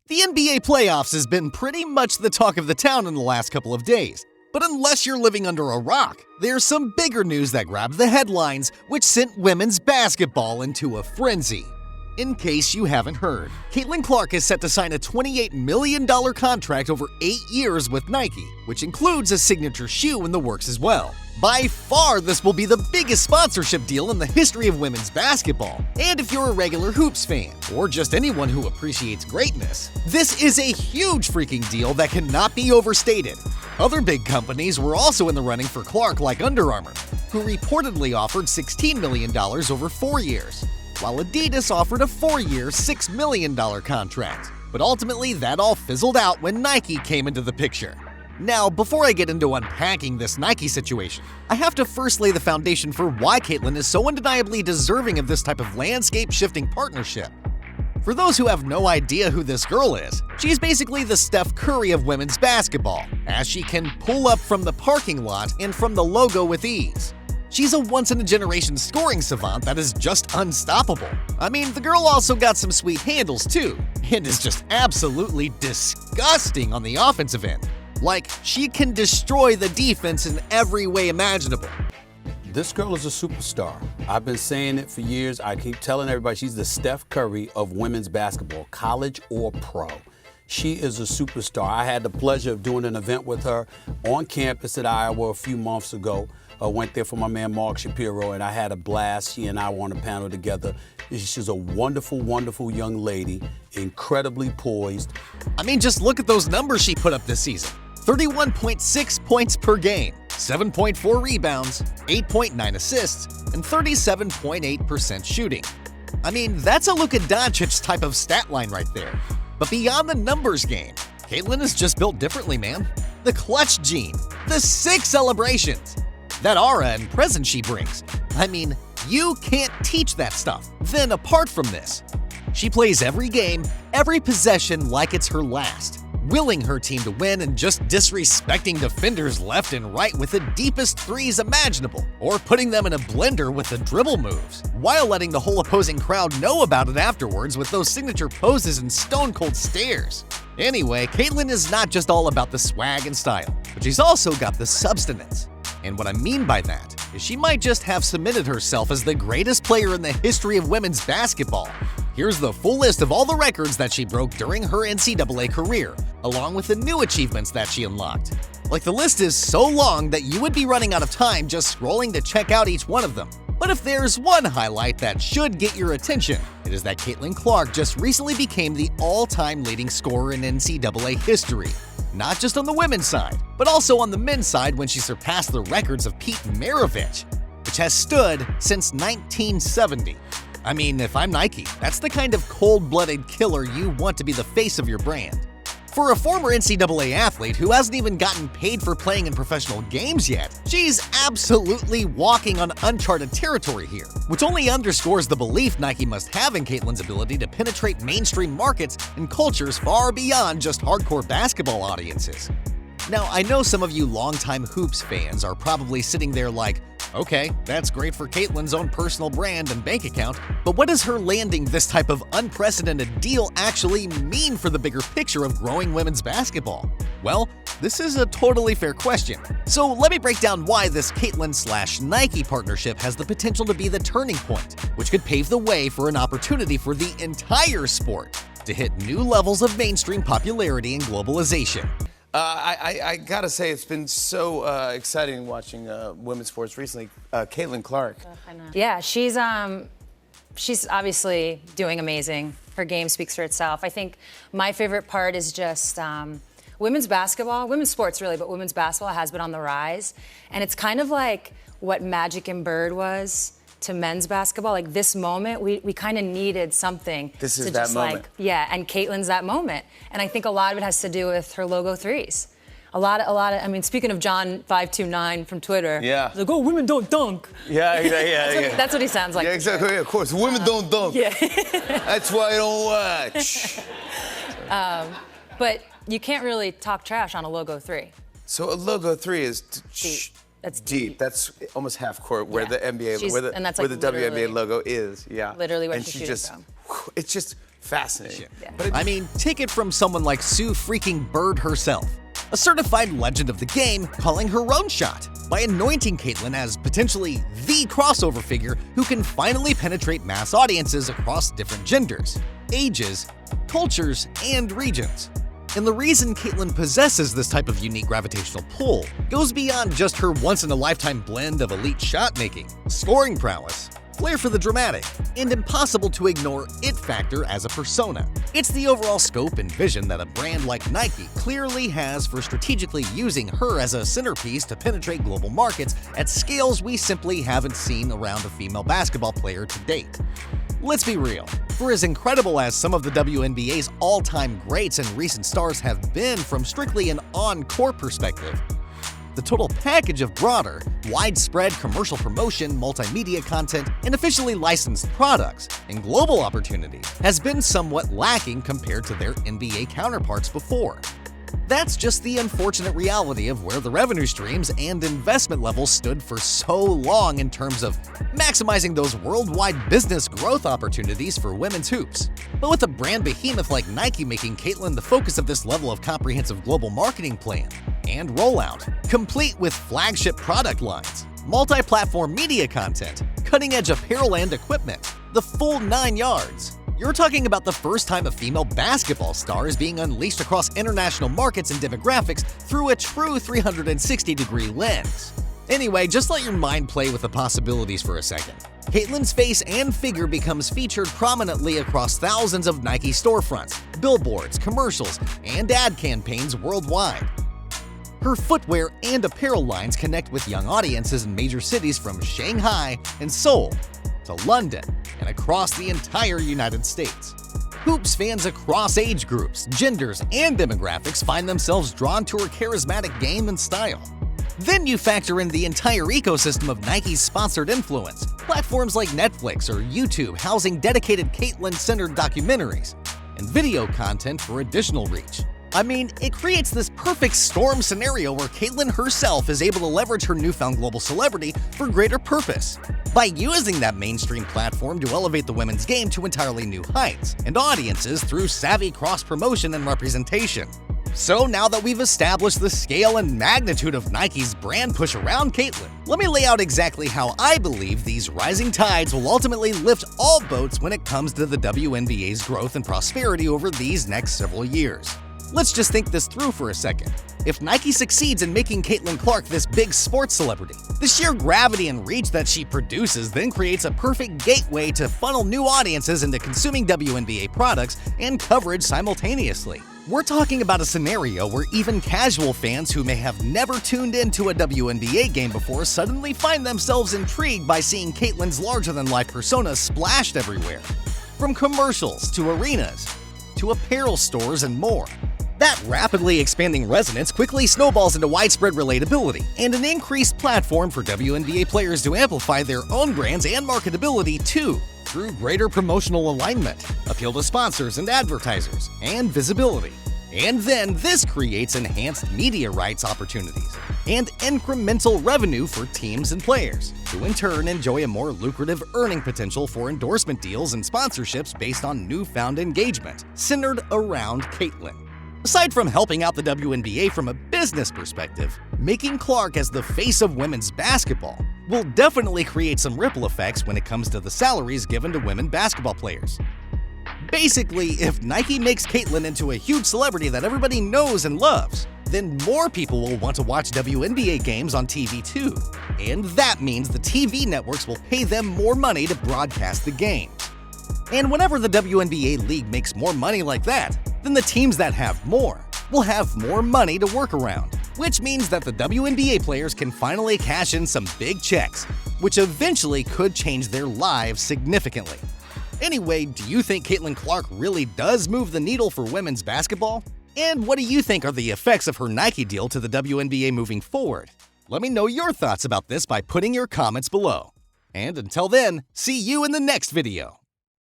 The NBA playoffs has been pretty much the talk of the town in the last couple of days. But unless you're living under a rock, there's some bigger news that grabbed the headlines, which sent women's basketball into a frenzy. In case you haven't heard, Caitlin Clark is set to sign a $28 million contract over 8 years with Nike, which includes a signature shoe in the works as well. By far, this will be the biggest sponsorship deal in the history of women's basketball. And if you're a regular Hoops fan, or just anyone who appreciates greatness, this is a huge freaking deal that cannot be overstated. Other big companies were also in the running for Clark, like Under Armour, who reportedly offered $16 million over 4 years, while Adidas offered a 4-year, $6 million contract. But ultimately, that all fizzled out when Nike came into the picture. Now, before I get into unpacking this Nike situation, I have to first lay the foundation for why Caitlin is so undeniably deserving of this type of landscape-shifting partnership. For those who have no idea who this girl is, she's basically the Steph Curry of women's basketball, as she can pull up from the parking lot and from the logo with ease. She's a once-in-a-generation scoring savant that is just unstoppable. I mean, the girl also got some sweet handles too, and is just absolutely disgusting on the offensive end. Like, she can destroy the defense in every way imaginable. This girl is a superstar. I've been saying it for years. I keep telling everybody she's the Steph Curry of women's basketball, college or pro. She is a superstar. I had the pleasure of doing an event with her on campus at Iowa a few months ago. I went there for my man Mark Shapiro, and I had a blast. She and I were on a panel together. She's a wonderful, wonderful young lady, incredibly poised. I mean, just look at those numbers she put up this season. 31.6 points per game, 7.4 rebounds, 8.9 assists, and 37.8% shooting. I mean, that's a Luka Doncic type of stat line right there. But beyond the numbers game, Caitlin is just built differently, man. The clutch gene, the 6 celebrations, that aura and presence she brings. I mean, you can't teach that stuff. Then apart from this, she plays every game, every possession like it's her last, willing her team to win and just disrespecting defenders left and right with the deepest threes imaginable, or putting them in a blender with the dribble moves, while letting the whole opposing crowd know about it afterwards with those signature poses and stone-cold stares. Anyway, Caitlin is not just all about the swag and style, but she's also got the substance. And what I mean by that is she might just have cemented herself as the greatest player in the history of women's basketball. Here's the full list of all the records that she broke during her NCAA career, along with the new achievements that she unlocked. Like, the list is so long that you would be running out of time just scrolling to check out each one of them. But if there's one highlight that should get your attention, it is that Caitlin Clark just recently became the all-time leading scorer in NCAA history. Not just on the women's side, but also on the men's side when she surpassed the records of Pete Maravich, which has stood since 1970. I mean, if I'm Nike, that's the kind of cold-blooded killer you want to be the face of your brand. For a former NCAA athlete who hasn't even gotten paid for playing in professional games yet, she's absolutely walking on uncharted territory here, which only underscores the belief Nike must have in Caitlin's ability to penetrate mainstream markets and cultures far beyond just hardcore basketball audiences. Now, I know some of you longtime Hoops fans are probably sitting there like, okay, that's great for Caitlin's own personal brand and bank account, but what does her landing this type of unprecedented deal actually mean for the bigger picture of growing women's basketball? Well, this is a totally fair question. So let me break down why this Caitlin/Nike partnership has the potential to be the turning point, which could pave the way for an opportunity for the entire sport to hit new levels of mainstream popularity and globalization. I gotta say, it's been so exciting watching women's sports recently. Caitlin Clark. Yeah, she's obviously doing amazing. Her game speaks for itself. I think my favorite part is just women's basketball, women's sports really, but women's basketball has been on the rise. And it's kind of like what Magic and Bird was to men's basketball. Like, this moment, we kind of needed something. This is to that just moment. Like, yeah, and Caitlin's that moment. And I think a lot of it has to do with her logo threes. A lot of, I mean, speaking of John 529 from Twitter, yeah, like, oh, women don't dunk. Yeah. That's what he sounds like. Yeah, exactly. Yeah, of course, women don't dunk. Yeah. That's why I don't watch. But you can't really talk trash on a logo three. So a logo three is Deep. That's deep. That's almost half court where the NBA, where the and that's like WNBA logo is. Yeah. Literally where and she's she shooting just, from. it's just fascinating. I mean, take it from someone like Sue freaking Bird herself, a certified legend of the game, calling her own shot by anointing Caitlyn as potentially the crossover figure who can finally penetrate mass audiences across different genders, ages, cultures, and regions. And the reason Caitlyn possesses this type of unique gravitational pull goes beyond just her once-in-a-lifetime blend of elite shot-making, scoring prowess, flair for the dramatic, and impossible-to-ignore it factor as a persona. It's the overall scope and vision that a brand like Nike clearly has for strategically using her as a centerpiece to penetrate global markets at scales we simply haven't seen around a female basketball player to date. Let's be real. For as incredible as some of the WNBA's all-time greats and recent stars have been from strictly an on-court perspective, the total package of broader, widespread commercial promotion, multimedia content, and officially licensed products and global opportunities has been somewhat lacking compared to their NBA counterparts before. That's just the unfortunate reality of where the revenue streams and investment levels stood for so long in terms of maximizing those worldwide business growth opportunities for women's hoops. But with a brand behemoth like Nike making Caitlyn the focus of this level of comprehensive global marketing plan and rollout, complete with flagship product lines, multi-platform media content, cutting-edge apparel and equipment, the full 9 yards, you're talking about the first time a female basketball star is being unleashed across international markets and demographics through a true 360-degree lens. Anyway, just let your mind play with the possibilities for a second. Caitlyn's face and figure becomes featured prominently across thousands of Nike storefronts, billboards, commercials, and ad campaigns worldwide. Her footwear and apparel lines connect with young audiences in major cities from Shanghai and Seoul to London and across the entire United States. Hoops fans across age groups, genders, and demographics find themselves drawn to her charismatic game and style. Then you factor in the entire ecosystem of Nike's sponsored influence, platforms like Netflix or YouTube housing dedicated Caitlyn-centered documentaries, and video content for additional reach. I mean, it creates this perfect storm scenario where Caitlyn herself is able to leverage her newfound global celebrity for greater purpose, by using that mainstream platform to elevate the women's game to entirely new heights and audiences through savvy cross-promotion and representation. So now that we've established the scale and magnitude of Nike's brand push around Caitlyn, let me lay out exactly how I believe these rising tides will ultimately lift all boats when it comes to the WNBA's growth and prosperity over these next several years. Let's just think this through for a second. If Nike succeeds in making Caitlyn Clark this big sports celebrity, the sheer gravity and reach that she produces then creates a perfect gateway to funnel new audiences into consuming WNBA products and coverage simultaneously. We're talking about a scenario where even casual fans who may have never tuned into a WNBA game before suddenly find themselves intrigued by seeing Caitlyn's larger-than-life persona splashed everywhere. From commercials to arenas to apparel stores and more. That rapidly expanding resonance quickly snowballs into widespread relatability and an increased platform for WNBA players to amplify their own brands and marketability too, through greater promotional alignment, appeal to sponsors and advertisers, and visibility. And then this creates enhanced media rights opportunities and incremental revenue for teams and players, who in turn enjoy a more lucrative earning potential for endorsement deals and sponsorships based on newfound engagement centered around Caitlyn. Aside from helping out the WNBA from a business perspective, making Clark as the face of women's basketball will definitely create some ripple effects when it comes to the salaries given to women basketball players. Basically, if Nike makes Caitlyn into a huge celebrity that everybody knows and loves, then more people will want to watch WNBA games on TV too. And that means the TV networks will pay them more money to broadcast the games. And whenever the WNBA league makes more money like that, then the teams that have more will have more money to work around, which means that the WNBA players can finally cash in some big checks, which eventually could change their lives significantly. Anyway, do you think Caitlyn Clark really does move the needle for women's basketball? And what do you think are the effects of her Nike deal to the WNBA moving forward? Let me know your thoughts about this by putting your comments below. And until then, see you in the next video.